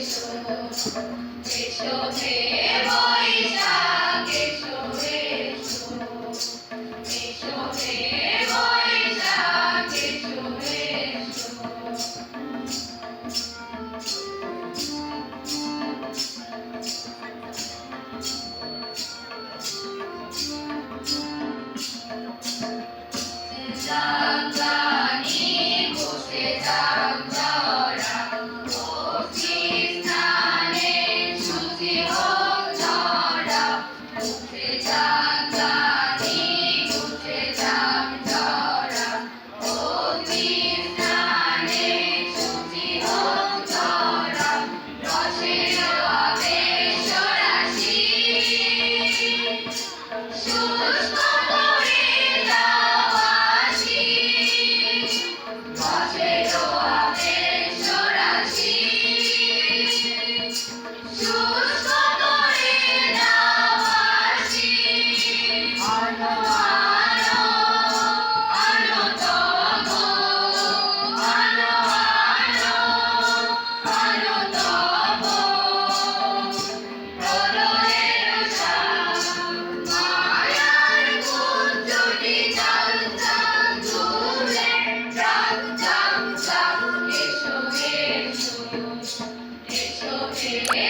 এসো হে বৈশাখ এসো এসো, এসো হে বৈশাখ এসো এসো। জাগলানি বসে জাগরা অতি স্নানে সুতি হোক ঝরা, বসে জাগলানি বসে জাগরা অতি স্নানে সুতি হোক ঝরা, রসের আবেশ রাশি শুষ্ক করে দাও আসি, রসের আবেশ রাশি শুষ্ক করে দাও আসি। আলো আলো আলো তব, আলো আলো আলো তব, প্রলয়ের উষা মায়ার কুঞ্জটি জাগ জাগ তুলে, জাগ জাগ জাগ এসো এসো, এসো হে